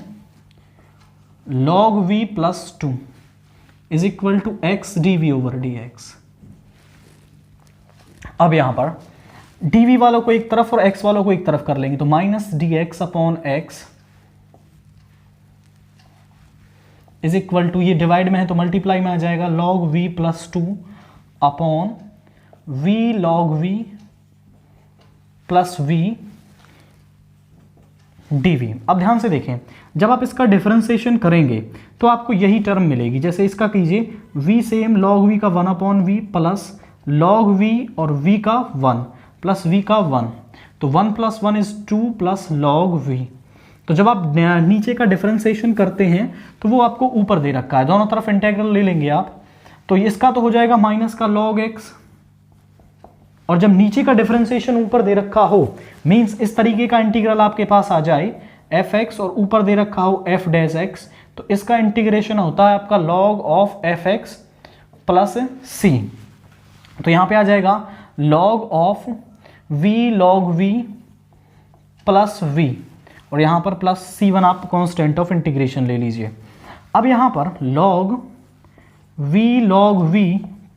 log v plus 2 is equal to x dv over dx। अब यहां पर dv वालों को एक तरफ और x वालों को एक तरफ कर लेंगे, तो minus dx upon x is equal to, ये डिवाइड में है तो मल्टीप्लाई में आ जाएगा, log v plus 2 upon v log v plus v dv। अब ध्यान से देखें, जब आप इसका डिफरेंशिएशन करेंगे तो आपको यही टर्म मिलेगी। जैसे इसका कीजिए, v सेम log v का 1 upon v plus log v और v का 1 प्लस v का 1, तो 1 plus 1 is 2 plus log v। तो जब आप नीचे का डिफरेंशिएशन करते हैं तो वो आपको ऊपर दे रखा है, दोनों तरफ इंटीग्रल ले लेंगे आप, तो इसका तो हो जाएगा माइनस का log x, और जब नीचे का डिफरेंशिएशन ऊपर दे रखा हो, मींस इस तरीके का इंटीग्रल आपके पास आ जाए fx और ऊपर दे रखा हो f डैश x, तो इसका इंटीग्रेशन होता है आपका log of fx plus c। तो यहां पे आ जाएगा log of v log v plus v, और यहां पर प्लस c1 आप कांस्टेंट ऑफ इंटीग्रेशन ले लीजिए। अब यहां पर log v log v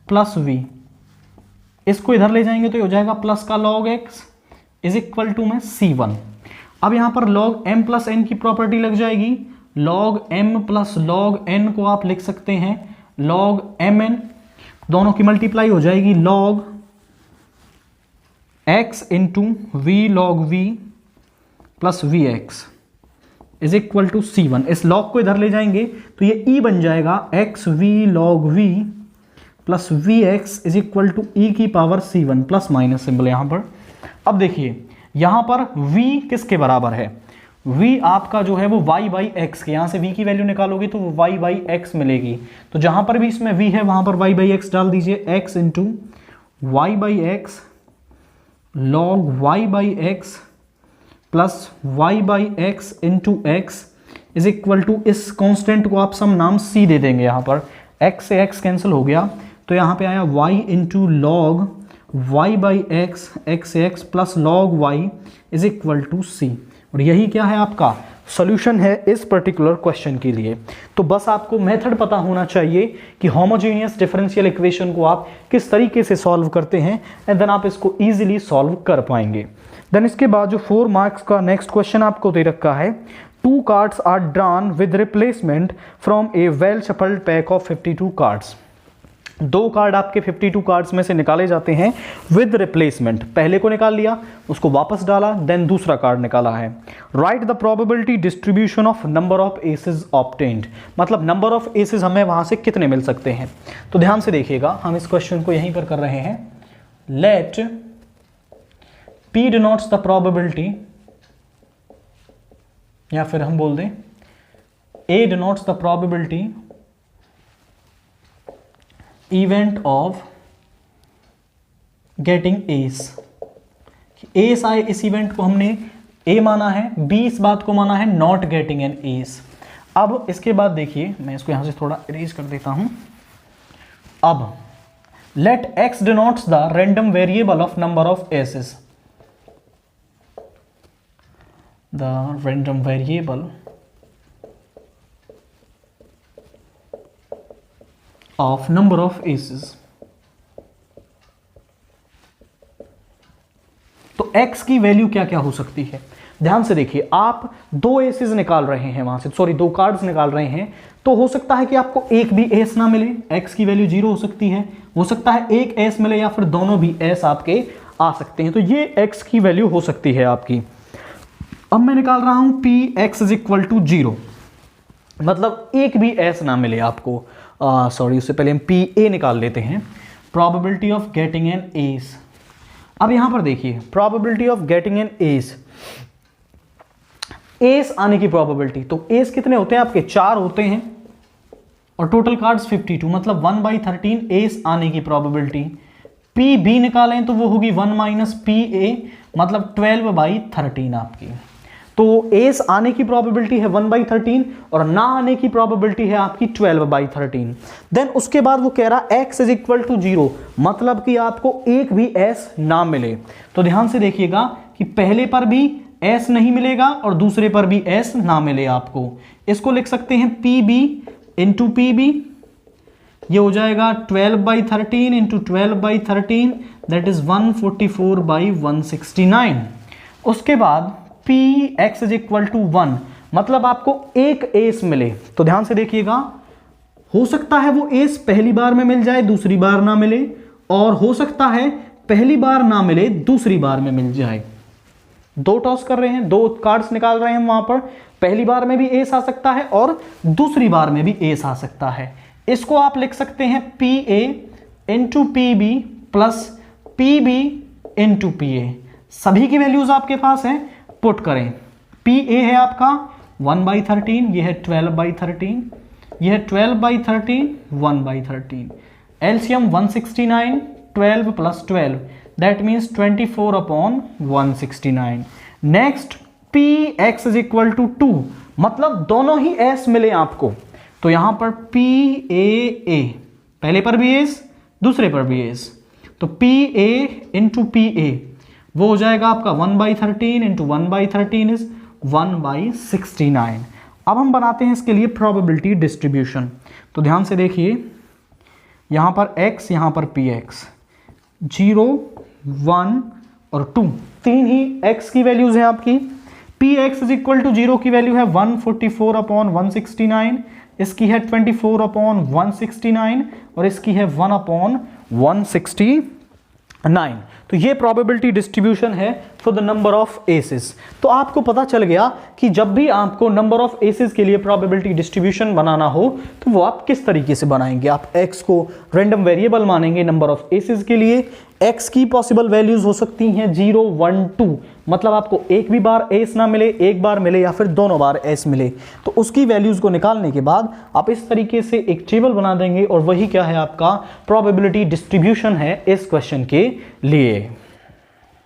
plus v, इसको इधर ले जाएंगे तो ये हो जाएगा प्लस का log x is equal to में c1। अब यहां पर log m प्लस n की प्रॉपर्टी लग जाएगी, log m plus log n को आप लिख सकते हैं log mn, दोनों की मल्टीप्लाई हो जाएगी log x into v log v plus vx is equal to c1। इस log को इधर ले जाएंगे तो ये e बन जाएगा x v log v plus vx is equal to e की power c1, plus minus symbol यहां पर। अब देखिए यहां पर v किसके बराबर है, v आपका जो है वो y बाई एक्स के, यहां से v की वैल्यू निकालोगे तो वो y बाई एक्स मिलेगी, तो जहां पर भी इसमें v है वहां पर y बाई एक्स डाल दीजिए, x into y by x log y by x plus y by x into x is equal to, इस कांस्टेंट को आप सम नाम c दे देंगे। यहाँ पर x से x कैंसिल हो गया तो यहाँ पे आया y into log Y by X, X से X plus log Y is equal to c। और यही क्या है आपका सॉल्यूशन है इस पर्टिकुलर क्वेश्चन के लिए। तो बस आपको मेथड पता होना चाहिए कि होमोजेनियस डिफरेंशियल इक्वेशन को आप किस तरीके से सॉल्व करते हैं एंड देन आप इसको इजीली सॉल्व कर पाएंगे। देन इसके बाद जो 4 मार्क्स का नेक्स्ट क्वेश्चन आपको दे रखा है, 2 cards are drawn with replacement from a well shuffled pack of 52 cards. 2 card आपके 52 कार्ड्स में से निकाले जाते हैं विद रिप्लेसमेंट। पहले को निकाल लिया, उसको वापस डाला, देन दूसरा कार्ड निकाला है। Right the probability distribution of number of aces obtained, मतलब नंबर ऑफ एसेस हमें वहां से कितने मिल सकते हैं। तो ध्यान से देखिएगा, हम इस क्वेश्चन को यहीं पर कर रहे हैं। Let P denotes the probability, या फिर हम बोल दें A denotes the probability event of getting ace. Ace आए, इस इवेंट को हमने ए माना है, बी इस बात को माना है नॉट गेटिंग एन एस। अब इसके बाद देखिए, मैं इसको यहां से थोड़ा इरेज कर देता हूं। अब let x denotes the random variable of number of aces, the random variable of number of aces। तो x की वैल्यू क्या क्या हो सकती है, ध्यान से देखिए। आप 2 एसेस निकाल रहे हैं वहां से, सॉरी 2 कार्ड्स निकाल रहे हैं, तो हो सकता है कि आपको एक भी एस ना मिले, x की वैल्यू 0 हो सकती है। हो सकता है एक एस मिले या फिर दोनों भी एस आपके आ सकते हैं। तो ये x की वैल्यू हो सकती है आपकी। अब मैं निकाल रहा हूं P x is equal to 0, मतलब एक भी एस ना मिले आपको। सॉरी, उससे पहले हम पी ए निकाल लेते हैं। Probability of getting an S. अब यहां पर देखिए, probability of getting an S, S आने की प्रोबेबिलिटी। तो एस कितने होते हैं आपके, 4 होते हैं, और टोटल कार्ड्स 52, मतलब 1/13 एस आने की प्रोबेबिलिटी। पी बी निकालें तो वो होगी 1 माइनस पी ए, मतलब 12/13 आपकी। तो एस आने की प्रोबेबिलिटी है 1/13 और ना आने की प्रोबेबिलिटी है आपकी 12/13। देन उसके बाद वो कह रहा x इज इक्वल टू 0, मतलब कि आपको एक भी s ना मिले। तो ध्यान से देखिएगा कि पहले पर भी s नहीं मिलेगा और दूसरे पर भी s ना मिले आपको। इसको लिख सकते हैं pb इंटू pb, ये हो जाएगा 12/13 इंटू 12/13, दैट इज 144/169। उसके बाद P x is equal to 1, मतलब आपको एक एस मिले। तो ध्यान से देखिएगा, हो सकता है वो एस पहली बार में मिल जाए, दूसरी बार ना मिले, और हो सकता है पहली बार ना मिले, दूसरी बार में मिल जाए। 2 टॉस कर रहे हैं, 2 कार्ड्स निकाल रहे हैं वहां पर, पहली बार में भी एस आ सकता है और दूसरी बार में भी एस आ सकता है। इसको आप लिख सकते हैं P A into P B plus P B into P A. सभी की वैल्यूज आपके पास हैं, पुट करें। पी ए है आपका 1/13, यह है 12/13, यह है 12/13, 1/13। LCM 169, 12 plus 12, that means 24/169। Next P x is equal to 2, मतलब दोनों ही एस मिले आपको। तो यहां पर पी ए, पहले पर भी एस, दूसरे पर भी एस, तो पी ए इंटू पी ए वो हो जाएगा आपका 1/13 इंटू 1/13 इज 1/69। अब हम बनाते हैं इसके लिए प्रोबेबिलिटी डिस्ट्रीब्यूशन। तो ध्यान से देखिए, यहां पर x, यहां पर पी एक्स, 0, 1 और 2, 3 ही x की वैल्यूज हैं आपकी। P x is equal to 0 की वैल्यू है 144/169, इसकी है 24/169 और इसकी है 1/169। तो ये प्रोबेबिलिटी डिस्ट्रीब्यूशन है for the number of aces. तो आपको पता चल गया कि जब भी आपको नंबर ऑफ एसेस के लिए प्रोबेबिलिटी डिस्ट्रीब्यूशन बनाना हो तो वो आप किस तरीके से बनाएंगे। आप x को रैंडम वेरिएबल मानेंगे नंबर ऑफ एसेस के लिए। x की पॉसिबल वैल्यूज हो सकती हैं 0, 1, 2, मतलब आपको एक भी बार एस ना मिले, एक बार मिले या फिर दोनों बार एस मिले। तो उसकी वैल्यूज को निकालने के बाद आप इस तरीके से एक टेबल बना देंगे और वही क्या है आपका प्रोबेबिलिटी डिस्ट्रीब्यूशन है इस क्वेश्चन के लिए।